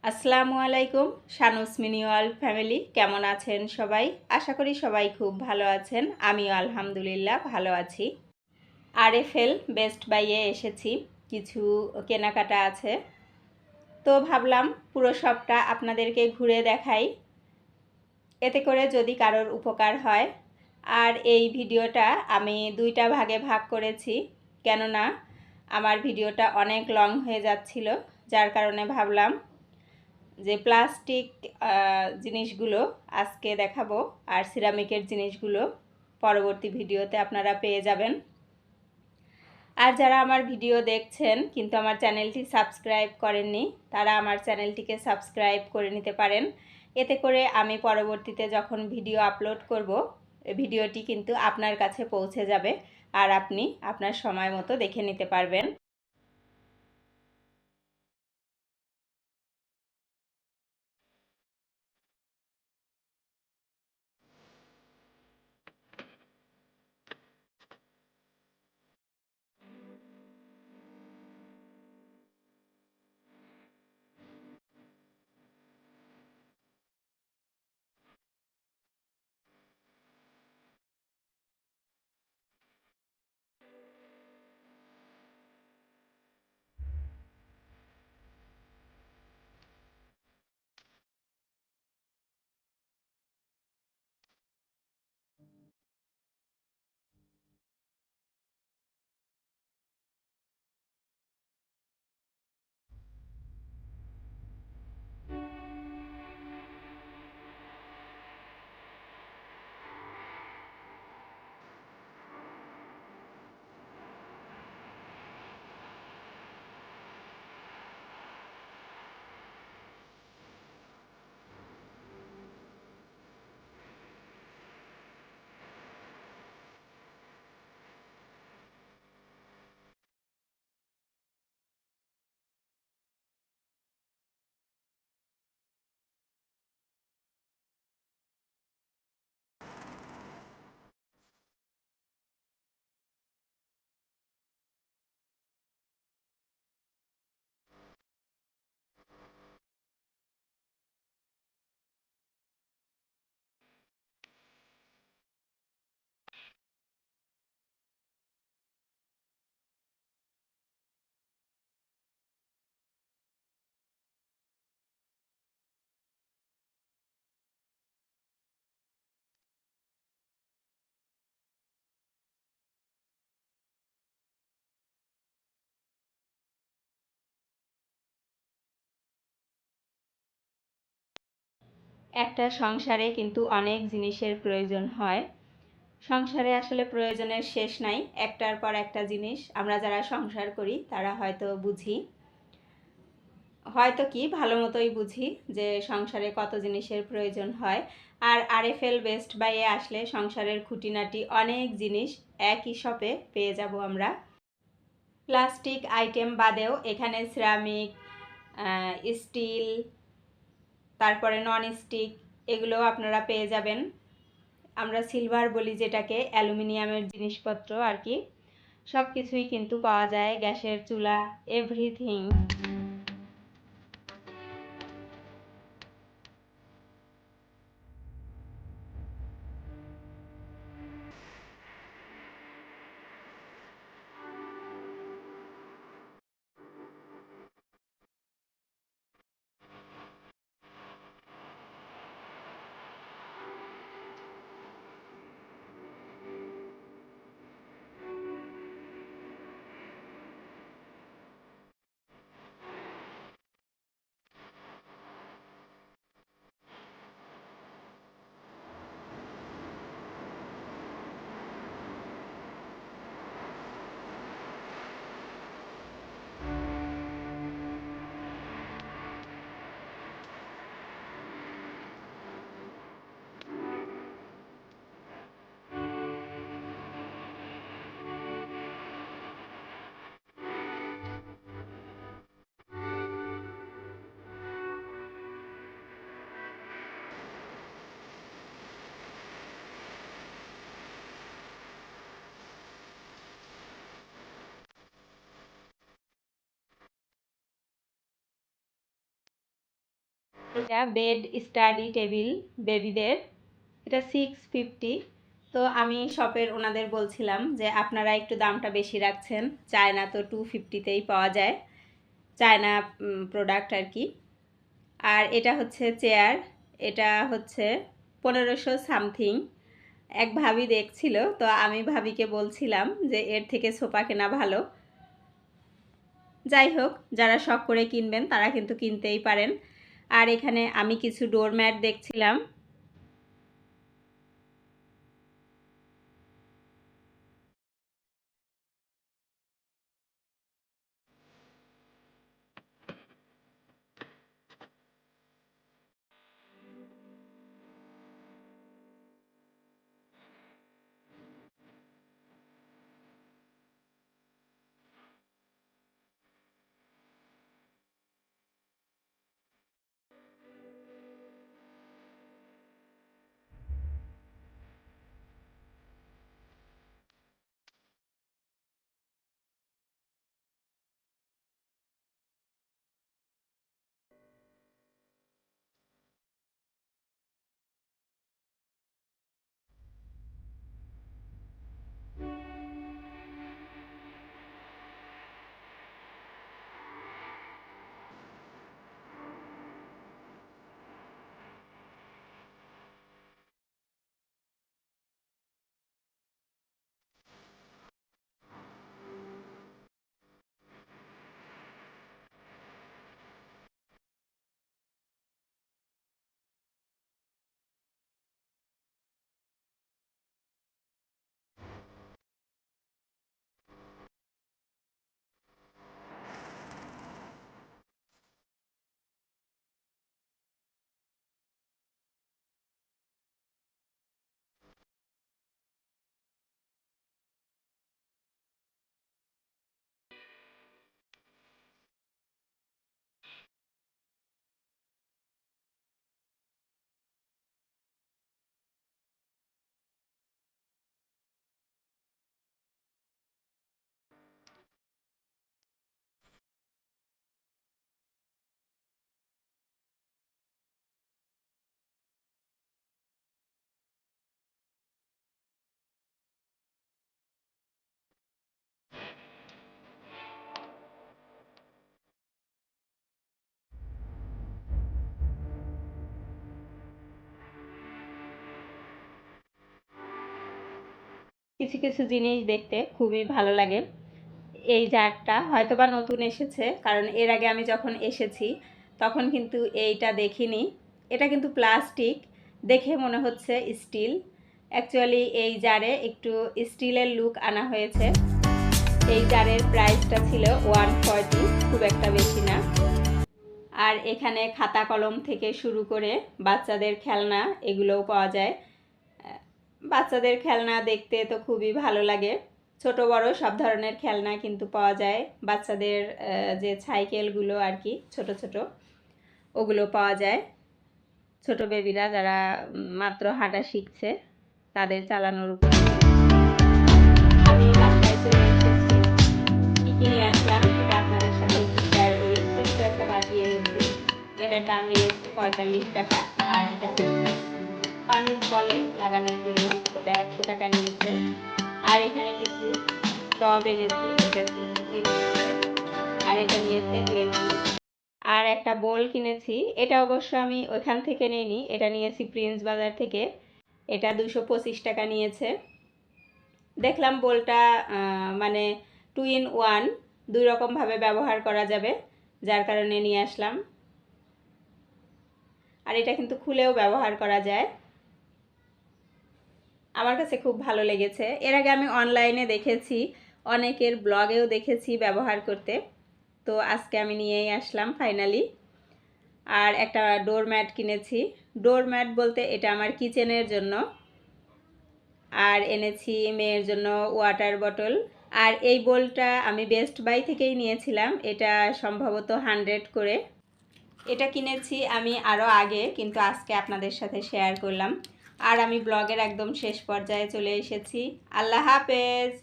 আসসালামু আলাইকুম শানুস mini world family, কেমন আছেন সবাই? আশা করি সবাই খুব ভালো আছেন। আমিও আলহামদুলিল্লাহ ভালো আছি। আরএফএল বেস্ট বাইয়ে এসেছি, কিছু কেনাকাটা আছে, তো ভাবলাম পুরো সবটা আপনাদেরকে ঘুরে দেখাই, এতে করে যদি কারোর উপকার হয়। আর এই ভিডিওটা আমি দুইটা ভাগে ভাগ করেছি, কেননা আমার ভিডিওটা অনেক লং হয়ে যাচ্ছিল, যার কারণে ভাবলাম যে প্লাস্টিক জিনিসগুলো আজকে দেখাবো আর সিরামিকের জিনিসগুলো পরবর্তী ভিডিওতে আপনারা পেয়ে যাবেন। আর যারা আমার ভিডিও দেখছেন কিন্তু আমার চ্যানেলটি সাবস্ক্রাইব করেননি, তারা আমার চ্যানেলটিকে সাবস্ক্রাইব করে নিতে পারেন। এতে করে আমি পরবর্তীতে যখন ভিডিও আপলোড করব, ভিডিওটি কিন্তু আপনার কাছে পৌঁছে যাবে আর আপনি আপনার সময় মতো দেখে নিতে পারবেন। একটা সংসারে কিন্তু অনেক জিনিসের প্রয়োজন হয়। সংসারে আসলে প্রয়োজনের শেষ নাই, একটার পর একটা জিনিস আমরা যারা সংসার করি তারা হয়তো বুঝি, হয়তো কি ভালো মতোই বুঝি যে সংসারে কত জিনিসের প্রয়োজন হয়। আর আরএফএল বেস্ট বাইয়ে আসলে সংসারের খুঁটিনাটি অনেক জিনিস একই শপে পেয়ে যাব আমরা। প্লাস্টিক আইটেম বাদেও এখানে সিরামিক, স্টিল, তারপরে নন স্টিক, এগুলোও আপনারা পেয়ে যাবেন। আমরা সিলভার বলি যেটাকে, অ্যালুমিনিয়ামের জিনিসপত্র আর কি, সব কিছুই কিন্তু পাওয়া যায়, গ্যাসের চুলা, এভরিথিং। এটা বেড স্টাডি টেবিল বেবিদের, এটা 650। তো আমি শপের ওনাদের বলছিলাম যে আপনারা একটু দামটা বেশি রাখছেন, চায়না তো 250তেই পাওয়া যায়, চায়না প্রোডাক্ট আর কি। আর এটা হচ্ছে চেয়ার, এটা হচ্ছে 1500 সামথিং। এক ভাবি দেখছিল, তো আমি ভাবিকে বলছিলাম যে এর থেকে সোফা কেনা ভালো। যাই হোক, যারা শখ করে কিনবেন তারা কিন্তু কিনতেই পারেন। আর এখানে আমি কিছু ডোরম্যাট দেখছিলাম। কিছু কিছু জিনিস দেখতে খুবই ভালো লাগে। এই জারটা হয়তোবা নতুন এসেছে, কারণ এর আগে আমি যখন এসেছি তখন কিন্তু এইটা দেখিনি। এটা কিন্তু প্লাস্টিক, দেখে মনে হচ্ছে স্টিল। অ্যাকচুয়ালি এই জারে একটু স্টিলের লুক আনা হয়েছে। এই জারের প্রাইসটা ছিল 140, খুব একটা বেশি না। আর এখানে খাতা কলম থেকে শুরু করে বাচ্চাদের খেলনা এগুলোও পাওয়া যায়। বাচ্চাদের খেলনা দেখতে তো খুবই ভালো লাগে, ছোট বড় সব ধরনের খেলনা কিন্তু পাওয়া যায়। বাচ্চাদের যে সাইকেলগুলো আর কি, ছোট ছোট, ওগুলো পাওয়া যায়। ছোট বেবিরা যারা মাত্র হাঁটা শিখছে তাদের চালানোর উপর। আমি বাসায় চলে এসেছি, কি কিনে আসলাম সেটা আপনাদের সাথে শেয়ার করি। ছোট্ট একটা বাটি এনেছি, এটার দাম নিয়েছে 45 টাকা। আর এটা পানির বলে লাগানোর জন্য এটা 100 টাকা নিয়েছে। আর এখানে কিছু টব এনেছি, আর এটা নিয়েছে 150। আর একটা বোল কিনেছি, এটা অবশ্য আমি ওইখান থেকে নিইনি, এটা নিয়েছি প্রিন্স বাজার থেকে। এটা 225 টাকা নিয়েছে। দেখলাম বোলটা মানে 2 in 1, দুই রকমভাবে ব্যবহার করা যাবে, যার কারণে নিয়ে আসলাম। আর এটা কিন্তু খুলেও ব্যবহার করা যায়। আমার কাছে খুব ভালো লেগেছে। এর আগে আমি অনলাইনে দেখেছি, অনেকের ব্লগেও দেখেছি ব্যবহার করতে, তো আজকে আমি নিয়েই আসলাম ফাইনালি। আর একটা ডোরম্যাট কিনেছি। ডোরম্যাট বলতে এটা আমার কিচেনের জন্য। আর এনেছি মেয়ের জন্য ওয়াটার বটল। আর এই বোলটা আমি বেস্ট বাই থেকেই নিয়েছিলাম, এটা সম্ভবত 100 করে। এটা কিনেছি আমি আরও আগে, কিন্তু আজকে আপনাদের সাথে শেয়ার করলাম। আর আমি ব্লগের একদম শেষ পর্যায়ে চলে এসেছি। আল্লাহ হাফেজ।